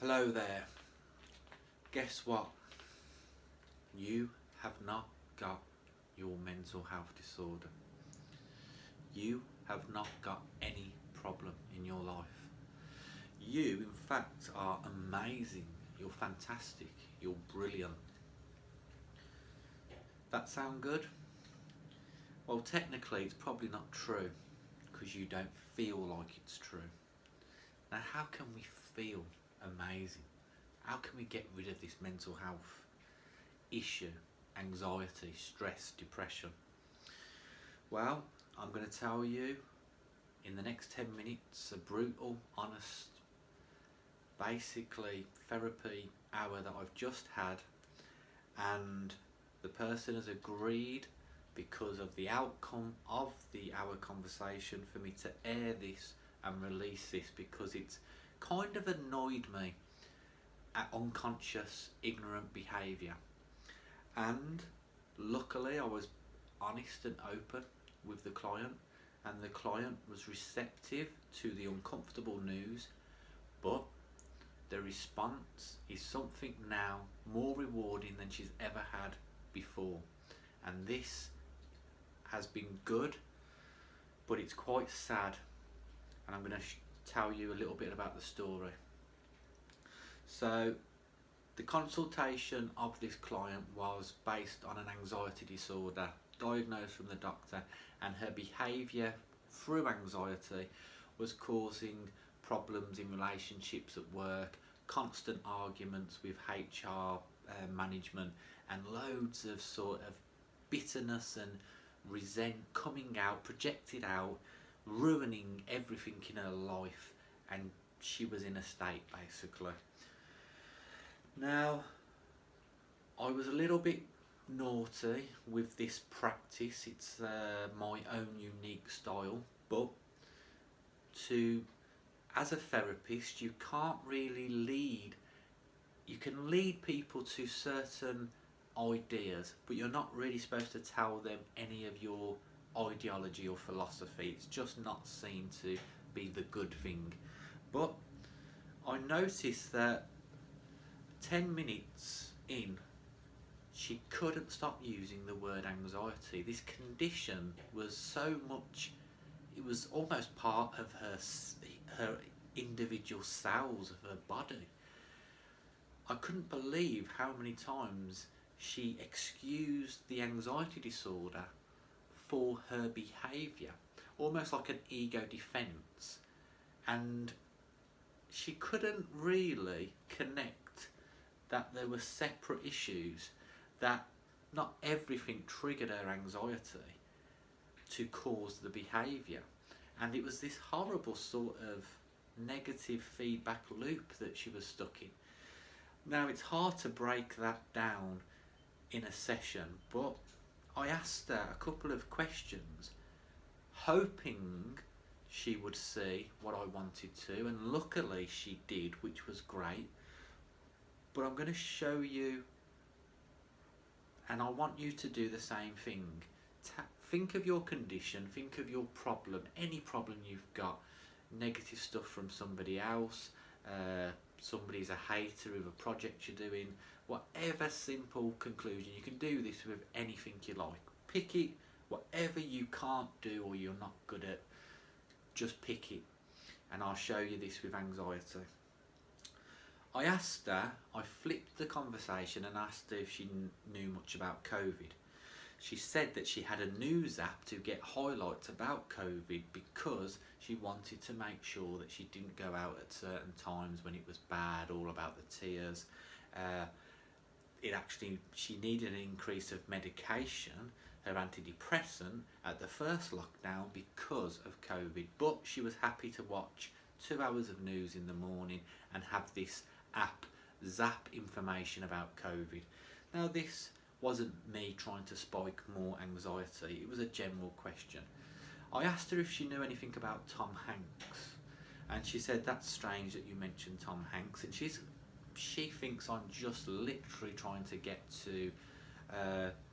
Hello there. Guess what? You have not got your mental health disorder. You have not got any problem in your life. You, in fact, are amazing. You're fantastic. You're brilliant. That sound good? Well, technically, it's probably not true because you don't feel like it's true. Now, how can we feel amazing? How can we get rid of this mental health issue, anxiety, stress, depression? Well, I'm going to tell you in the next 10 minutes a brutal, honest, basically therapy hour that I've just had, and the person has agreed because of the outcome of the hour conversation for me to air this and release this because it's kind of annoyed me at unconscious, ignorant behaviour. And luckily, I was honest and open with the client, and the client was receptive to the uncomfortable news, but the response is something now more rewarding than she's ever had before. And this has been good, but it's quite sad. And I'm going to tell you a little bit about the story. So, the consultation of this client was based on an anxiety disorder diagnosed from the doctor, and her behaviour through anxiety was causing problems in relationships at work, constant arguments with HR management, and loads of sort of bitterness and resent coming out, projected out, ruining everything in her life, and she was in a state basically. Now, I was a little bit naughty with this practice. It's my own unique style, but as a therapist, you can't really lead. You can lead people to certain ideas, but you're not really supposed to tell them any of your ideology or philosophy. It's just not seen to be the good thing. But I noticed that 10 minutes in, she couldn't stop using the word anxiety. This condition was so much, it was almost part of her individual cells of her body. I couldn't believe how many times she excused the anxiety disorder for her behaviour, almost like an ego defence. And she couldn't really connect that there were separate issues, that not everything triggered her anxiety to cause the behaviour. And it was this horrible sort of negative feedback loop that she was stuck in. Now, it's hard to break that down in a session, but I asked her a couple of questions, hoping she would see what I wanted to, and luckily she did, which was great. But I'm going to show you, and I want you to do the same thing. Think of your condition, think of your problem, any problem you've got, negative stuff from somebody else, somebody's a hater of a project you're doing, whatever simple conclusion. You can do this with anything you like. Pick it, whatever you can't do or you're not good at, just pick it. And I'll show you this with anxiety. I asked her, I flipped the conversation and asked her if she knew much about COVID. She said that she had a news app to get highlights about COVID because she wanted to make sure that she didn't go out at certain times when it was bad, all about the tears. She needed an increase of medication, her antidepressant, at the first lockdown because of COVID, but she was happy to watch 2 hours of news in the morning and have this app zap information about COVID. Now, this wasn't me trying to spike more anxiety, it was a general question. I asked her if she knew anything about Tom Hanks, and she said, that's strange that you mentioned Tom Hanks, and she thinks I'm just literally trying to get to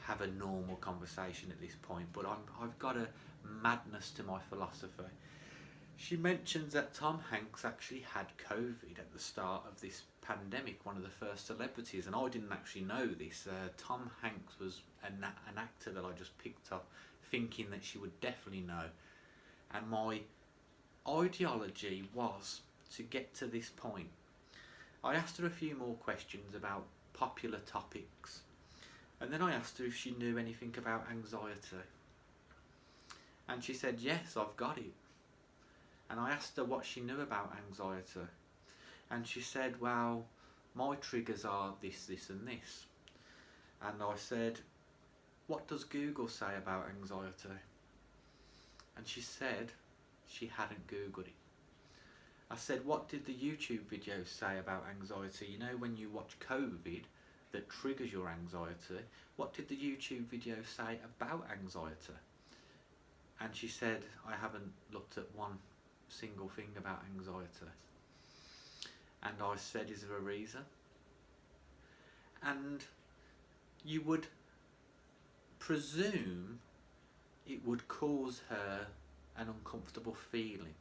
have a normal conversation at this point, but I've got a madness to my philosophy. She mentions that Tom Hanks actually had COVID at the start of this pandemic, one of the first celebrities, and I didn't actually know this. Tom Hanks was an actor that I just picked up thinking that she would definitely know. And my ideology was to get to this point. I asked her a few more questions about popular topics, and then I asked her if she knew anything about anxiety. And she said, yes, I've got it. And I asked her what she knew about anxiety. And she said, well, my triggers are this, this and this. And I said, what does Google say about anxiety? And she said she hadn't Googled it. I said, what did the YouTube videos say about anxiety? You know, when you watch COVID that triggers your anxiety, what did the YouTube videos say about anxiety? And she said, I haven't looked at one single thing about anxiety. And I said, is there a reason? And you would presume it would cause her an uncomfortable feeling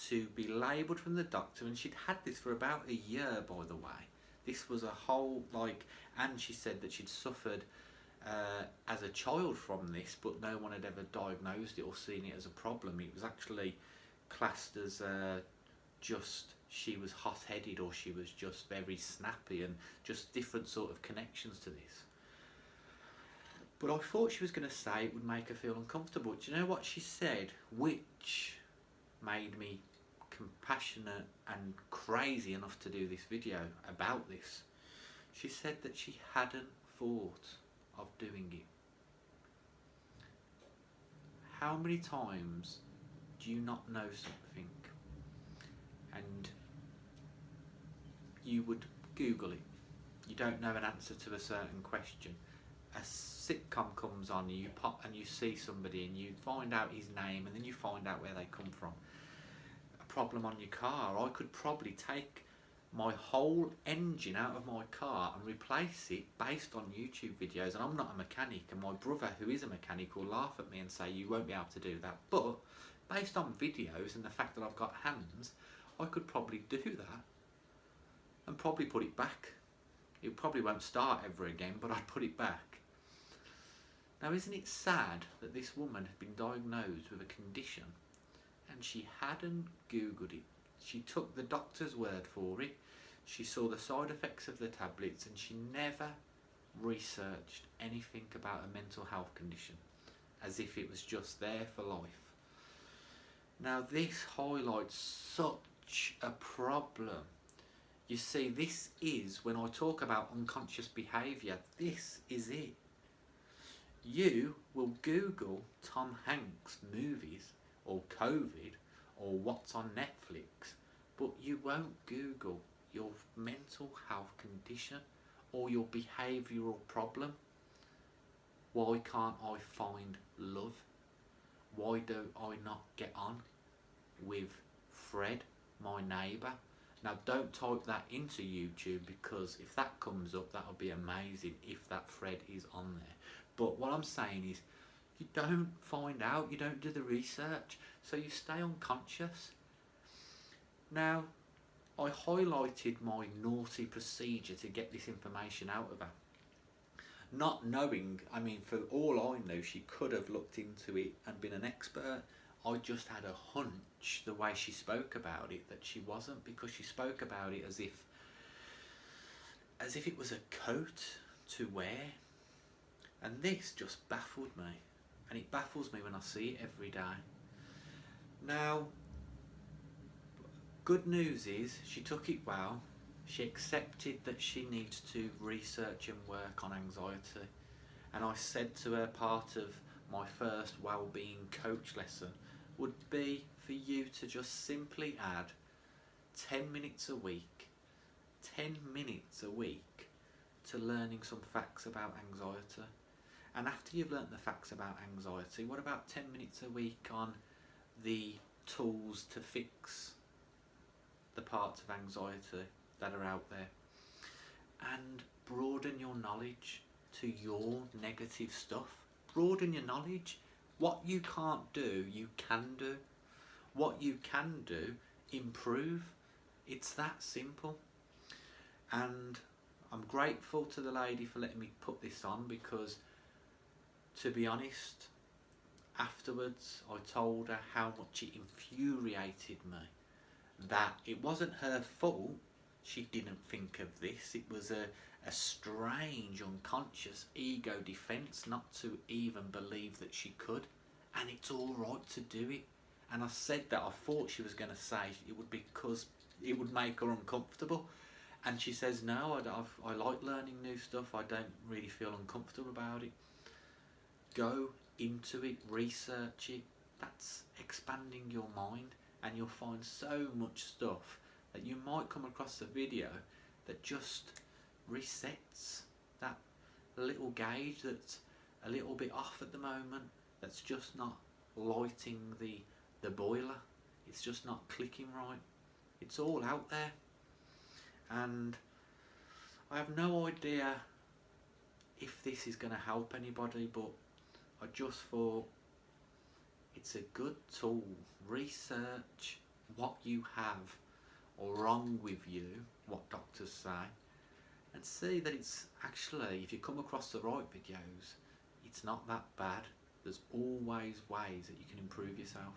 to be labelled from the doctor, and she'd had this for about a year, by the way. This was a whole, and she said that she'd suffered as a child from this, but no one had ever diagnosed it or seen it as a problem. It was actually classed as just she was hot-headed, or she was just very snappy, and just different sort of connections to this. But I thought she was going to say it would make her feel uncomfortable. Do you know what she said, which made me compassionate and crazy enough to do this video about this? She said that she hadn't thought of doing it. How many times do you not know something and you would Google it? You don't know an answer to a certain question. A sitcom comes on, you pop and you see somebody and you find out his name, and then you find out where they come from. A problem on your car, I could probably take my whole engine out of my car and replace it based on YouTube videos. And I'm not a mechanic, and my brother, who is a mechanic, will laugh at me and say you won't be able to do that. But based on videos and the fact that I've got hands, I could probably do that and probably put it back. It probably won't start ever again, but I'd put it back. Now, isn't it sad that this woman had been diagnosed with a condition and she hadn't Googled it? She took the doctor's word for it. She saw the side effects of the tablets, and she never researched anything about a mental health condition, as if it was just there for life. Now, this highlights such a problem. You see, this is, when I talk about unconscious behaviour, this is it. You will Google Tom Hanks movies, or COVID, or what's on Netflix, but you won't Google your mental health condition or your behavioural problem. Why can't I find love? Why do I not get on with Fred, my neighbour? Now, don't type that into YouTube, because if that comes up, that'll be amazing if that Fred is on there. But what I'm saying is, you don't find out, you don't do the research, so you stay unconscious. Now, I highlighted my naughty procedure to get this information out of her. Not knowing, I mean, for all I know, she could have looked into it and been an expert. I just had a hunch, the way she spoke about it, that she wasn't, because she spoke about it as if it was a coat to wear. And this just baffled me, and it baffles me when I see it every day. Now, good news is she took it well. She accepted that she needs to research and work on anxiety. And I said to her, part of my first wellbeing coach lesson would be for you to just simply add 10 minutes a week to learning some facts about anxiety. And after you've learnt the facts about anxiety, what about 10 minutes a week on the tools to fix the parts of anxiety that are out there? And broaden your knowledge to your negative stuff. Broaden your knowledge. What you can't do, you can do. what you can do, improve. It's that simple. And I'm grateful to the lady for letting me put this on, because to be honest, afterwards I told her how much it infuriated me that it wasn't her fault she didn't think of this. It was a strange unconscious ego defence not to even believe that she could, and it's all right to do it. And I said that I thought she was going to say it would be because it would make her uncomfortable, and she says no, I like learning new stuff, I don't really feel uncomfortable about it. Go into it, research it. That's expanding your mind, and you'll find so much stuff that you might come across a video that just resets that little gauge that's a little bit off at the moment, that's just not lighting the boiler, it's just not clicking right. It's all out there, and I have no idea if this is going to help anybody, but I just thought it's a good tool. Research what you have wrong with you, what doctors say, and see that it's actually, if you come across the right videos, it's not that bad. There's always ways that you can improve yourself.